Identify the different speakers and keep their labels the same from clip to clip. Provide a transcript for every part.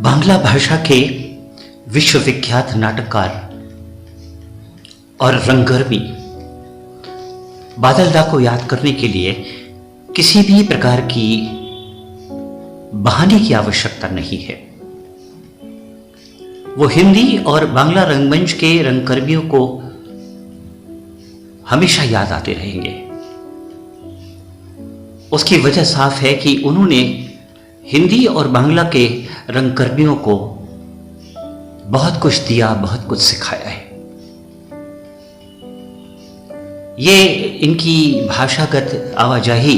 Speaker 1: बांग्ला भाषा के विश्वविख्यात नाटककार और रंगकर्मी बादल दा को याद करने के लिए किसी भी प्रकार की बहाने की आवश्यकता नहीं है। वो हिंदी और बांग्ला रंगमंच के रंगकर्मियों को हमेशा याद आते रहेंगे। उसकी वजह साफ है कि उन्होंने हिंदी और बांग्ला के रंगकर्मियों को बहुत कुछ दिया, बहुत कुछ सिखाया है। ये इनकी भाषागत आवाजाही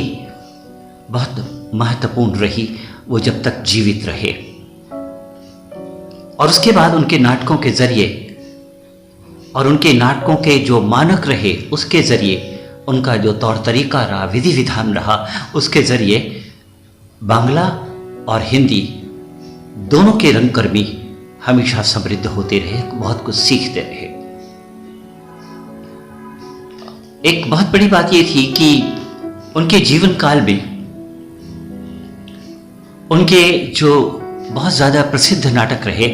Speaker 1: बहुत महत्वपूर्ण रही, वो जब तक जीवित रहे। और उसके बाद उनके नाटकों के जरिए और उनके नाटकों के जो मानक रहे, उसके जरिए उनका जो तौर तरीका रहा, विधि विधान रहा, उसके जरिए बांग्ला और हिंदी दोनों के रंगकर्मी हमेशा समृद्ध होते रहे, बहुत कुछ सीखते रहे। एक बहुत बड़ी बात यह थी कि उनके जीवन काल में उनके जो बहुत ज्यादा प्रसिद्ध नाटक रहे,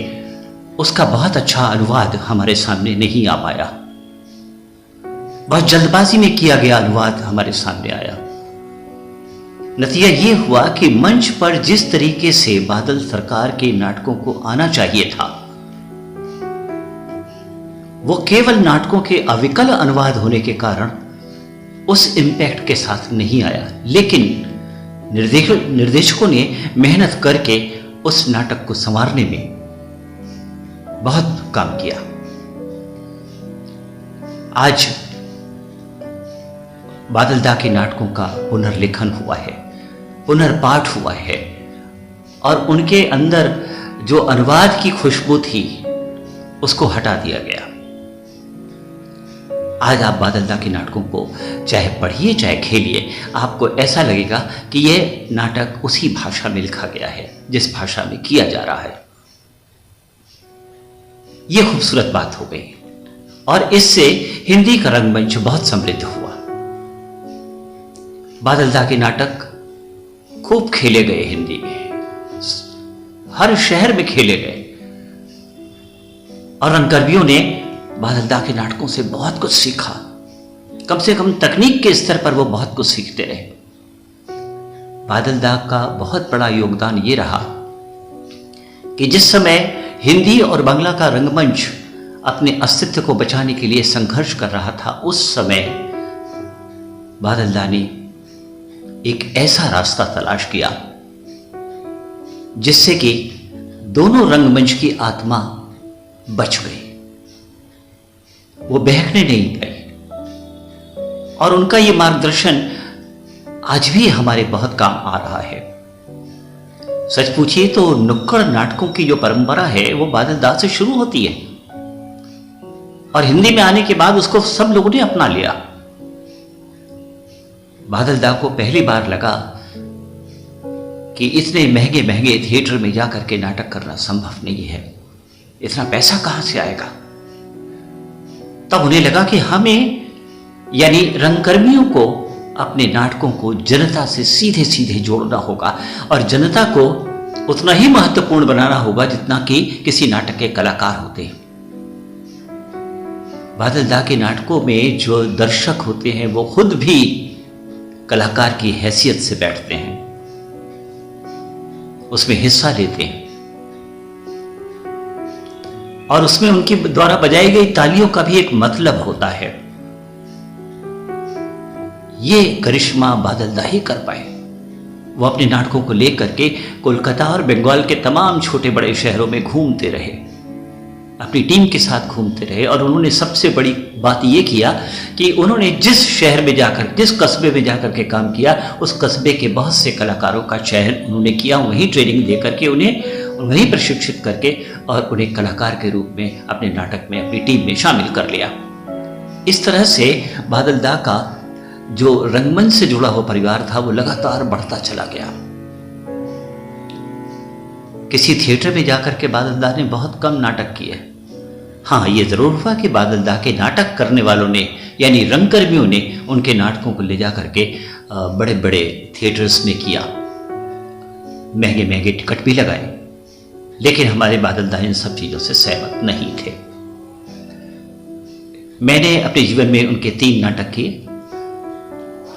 Speaker 1: उसका बहुत अच्छा अनुवाद हमारे सामने नहीं आ पाया। बहुत जल्दबाजी में किया गया अनुवाद हमारे सामने आया। नतीजा ये हुआ कि मंच पर जिस तरीके से बादल सरकार के नाटकों को आना चाहिए था, वो केवल नाटकों के अविकल अनुवाद होने के कारण उस इंपैक्ट के साथ नहीं आया। लेकिन निर्देशकों ने मेहनत करके उस नाटक को संवारने में बहुत काम किया। आज बादल दा के नाटकों का पुनर्लेखन हुआ है, पुनर्पाठ हुआ है, और उनके अंदर जो अनुवाद की खुशबू थी उसको हटा दिया गया। आज आप बादल दा के नाटकों को चाहे पढ़िए चाहे खेलिए, आपको ऐसा लगेगा कि यह नाटक उसी भाषा में लिखा गया है जिस भाषा में किया जा रहा है। यह खूबसूरत बात हो गई और इससे हिंदी का रंगमंच बहुत समृद्ध हुआ। बादल दा के नाटक खूब खेले गए, हिंदी में हर शहर में खेले गए, और रंगकर्मियों ने बादल दा के नाटकों से बहुत कुछ सीखा। कम से कम तकनीक के स्तर पर वो बहुत कुछ सीखते रहे। बादल दा का बहुत बड़ा योगदान ये रहा कि जिस समय हिंदी और बांग्ला का रंगमंच अपने अस्तित्व को बचाने के लिए संघर्ष कर रहा था, उस समय बादल दा ने एक ऐसा रास्ता तलाश किया जिससे कि दोनों रंगमंच की आत्मा बच गई, वो बहकने नहीं गई। और उनका ये मार्गदर्शन आज भी हमारे बहुत काम आ रहा है। सच पूछिए तो नुक्कड़ नाटकों की जो परंपरा है वो बादल दा से शुरू होती है, और हिंदी में आने के बाद उसको सब लोगों ने अपना लिया। बादल दा को पहली बार लगा कि इतने महंगे महंगे थिएटर में जाकर के नाटक करना संभव नहीं है, इतना पैसा कहां से आएगा। तब उन्हें लगा कि हमें यानी रंगकर्मियों को अपने नाटकों को जनता से सीधे सीधे जोड़ना होगा, और जनता को उतना ही महत्वपूर्ण बनाना होगा जितना कि किसी नाटक के कलाकार होते हैं। बादल दा के नाटकों में जो दर्शक होते हैं वो खुद भी कलाकार की हैसियत से बैठते हैं, उसमें हिस्सा लेते हैं, और उसमें उनके द्वारा बजाई गई तालियों का भी एक मतलब होता है। ये करिश्मा बादल दा ही कर पाए। वो अपने नाटकों को लेकर के कोलकाता और बंगाल के तमाम छोटे बड़े शहरों में घूमते रहे, अपनी टीम के साथ घूमते रहे। और उन्होंने सबसे बड़ी बात यह किया कि उन्होंने जिस शहर में जाकर, जिस कस्बे में जाकर के काम किया, उस कस्बे के बहुत से कलाकारों का चयन उन्होंने किया, वहीं ट्रेनिंग दे करके उन्हें वहीं प्रशिक्षित करके और उन्हें कलाकार के रूप में अपने नाटक में, अपनी टीम में शामिल कर लिया। इस तरह से बादल दा का जो रंगमंच से जुड़ा हुआ परिवार था वो लगातार बढ़ता चला गया। किसी थिएटर में जाकर के बादल दा ने बहुत कम नाटक किए। हाँ, ये जरूर हुआ कि बादल दा के नाटक करने वालों ने यानी रंगकर्मियों ने उनके नाटकों को ले जाकर के बड़े बड़े थिएटर्स में किया, महंगे महंगे टिकट भी लगाए। लेकिन हमारे बादल दा इन सब चीज़ों से सहमत नहीं थे। मैंने अपने जीवन में उनके 3 नाटक किए।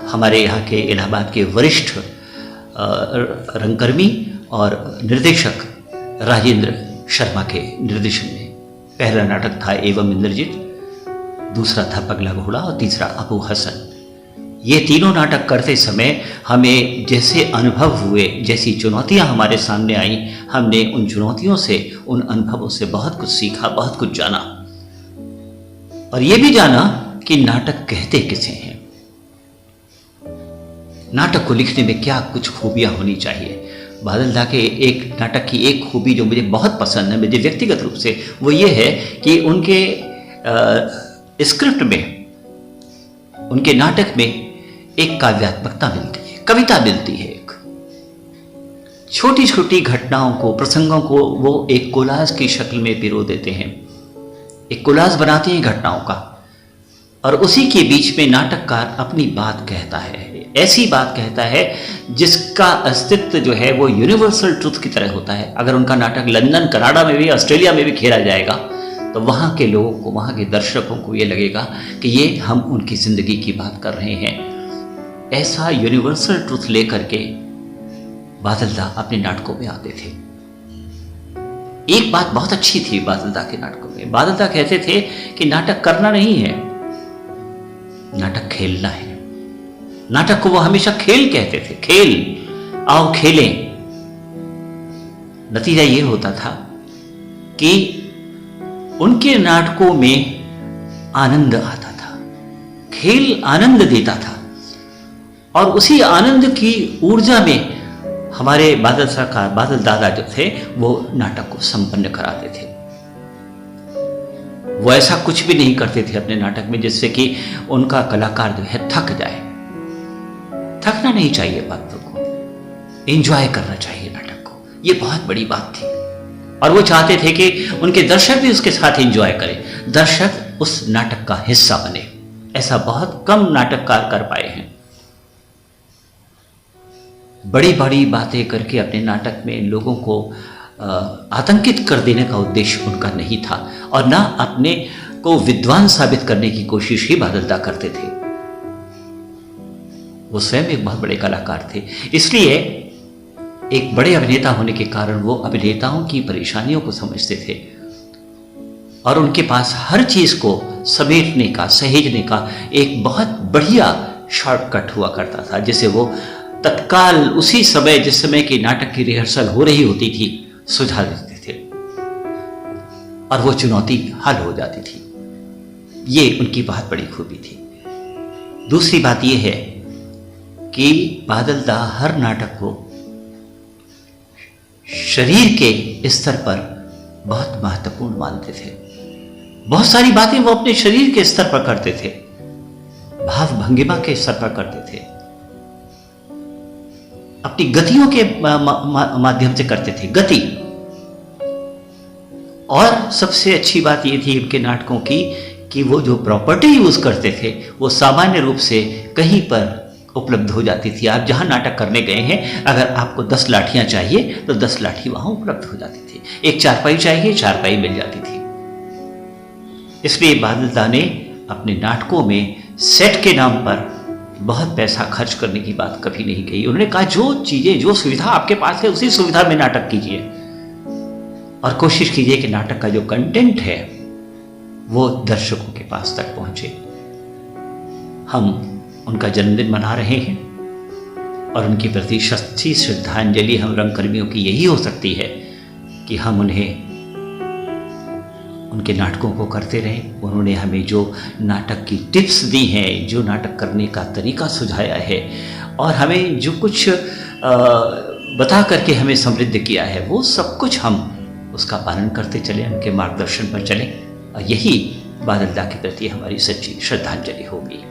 Speaker 1: हमारे यहाँ के इलाहाबाद के वरिष्ठ रंगकर्मी और निर्देशक राजेंद्र शर्मा के निर्देशन में पहला नाटक था एवं इंद्रजीत, दूसरा था पगला घोड़ा और तीसरा अबू हसन। ये तीनों नाटक करते समय हमें जैसे अनुभव हुए, जैसी चुनौतियां हमारे सामने आई, हमने उन चुनौतियों से, उन अनुभवों से बहुत कुछ सीखा, बहुत कुछ जाना और ये भी जाना कि नाटक कहते किसे हैं, नाटक को लिखने में क्या कुछ खूबियां होनी चाहिए। बादल दा के एक नाटक की एक खूबी जो मुझे बहुत पसंद है, मुझे व्यक्तिगत रूप से, वो ये है कि उनके स्क्रिप्ट में, उनके नाटक में एक काव्यात्मकता मिलती है, कविता मिलती है। एक छोटी छोटी घटनाओं को, प्रसंगों को वो एक कोलाज की शक्ल में पिरो देते हैं, एक कोलाज बनाते हैं घटनाओं का, और उसी के बीच में नाटककार अपनी बात कहता है, ऐसी बात कहता है जिसका अस्तित्व जो है वो यूनिवर्सल ट्रुथ की तरह होता है। अगर उनका नाटक लंदन, कनाडा में भी, ऑस्ट्रेलिया में भी खेला जाएगा तो वहाँ के लोगों को, वहाँ के दर्शकों को ये लगेगा कि ये हम उनकी ज़िंदगी की बात कर रहे हैं। ऐसा यूनिवर्सल ट्रुथ लेकर के बादल दा अपने नाटकों में आते थे। एक बात बहुत अच्छी थी बादल दा के नाटकों में, बादल दा कहते थे कि नाटक करना नहीं है, नाटक खेलना है। नाटक को वो हमेशा खेल कहते थे, खेल, आओ खेलें। नतीजा ये होता था कि उनके नाटकों में आनंद आता था, खेल आनंद देता था, और उसी आनंद की ऊर्जा में हमारे बादल दादा जो थे वो नाटक को संपन्न कराते थे। वो ऐसा कुछ भी नहीं करते थे अपने नाटक में जिससे कि उनका कलाकार जो है थक जाए। थकना नहीं चाहिए बातों को, एंजॉय करना चाहिए नाटक को, ये बहुत बड़ी बात थी। और वो चाहते थे कि उनके दर्शक भी उसके साथ एंजॉय करें, दर्शक उस नाटक का हिस्सा बने। ऐसा बहुत कम नाटककार कर पाए हैं। बड़ी बड़ी बातें करके अपने नाटक में लोगों को आतंकित कर देने का उद्देश्य उनका नहीं था, और ना अपने को विद्वान साबित करने की कोशिश ही बादल दा करते थे। वो स्वयं एक बहुत बड़े कलाकार थे, इसलिए एक बड़े अभिनेता होने के कारण वो अभिनेताओं की परेशानियों को समझते थे और उनके पास हर चीज को समेटने का, सहेजने का एक बहुत बढ़िया शॉर्टकट हुआ करता था, जिसे वो तत्काल उसी समय, जिस समय की नाटक की रिहर्सल हो रही होती थी, सुझा देते थे और वो चुनौती हल हो जाती थी। ये उनकी बहुत बड़ी खूबी थी। दूसरी बात यह है कि बादल दा हर नाटक को शरीर के स्तर पर बहुत महत्वपूर्ण मानते थे। बहुत सारी बातें वो अपने शरीर के स्तर पर करते थे, भाव भंगिमा के स्तर पर करते थे, अपनी गतियों के माध्यम से करते थे, गति। और सबसे अच्छी बात यह थी उनके नाटकों की कि वो जो प्रॉपर्टी यूज करते थे वो सामान्य रूप से कहीं पर उपलब्ध हो जाती थी। आप जहां नाटक करने गए हैं, अगर आपको 10 लाठियां चाहिए तो 10 लाठी वहां उपलब्ध हो जाती थी। एक चारपाई चाहिए, चारपाई मिल जाती थी। इसलिए बादल दा ने अपने नाटकों में सेट के नाम पर बहुत पैसा खर्च करने की बात कभी नहीं कही। उन्होंने कहा जो चीजें, जो सुविधा आपके पास है उसी सुविधा में नाटक कीजिए और कोशिश कीजिए कि नाटक का जो कंटेंट है वो दर्शकों के पास तक पहुंचे। हम उनका जन्मदिन मना रहे हैं और उनके प्रति सच्ची श्रद्धांजलि हम रंगकर्मियों की यही हो सकती है कि हम उन्हें, उनके नाटकों को करते रहें। उन्होंने हमें जो नाटक की टिप्स दी हैं, जो नाटक करने का तरीका सुझाया है और हमें जो कुछ बता करके हमें समृद्ध किया है, वो सब कुछ हम उसका पालन करते चलें, उनके मार्गदर्शन पर चलें, और यही बादल दा के प्रति हमारी सच्ची श्रद्धांजलि होगी।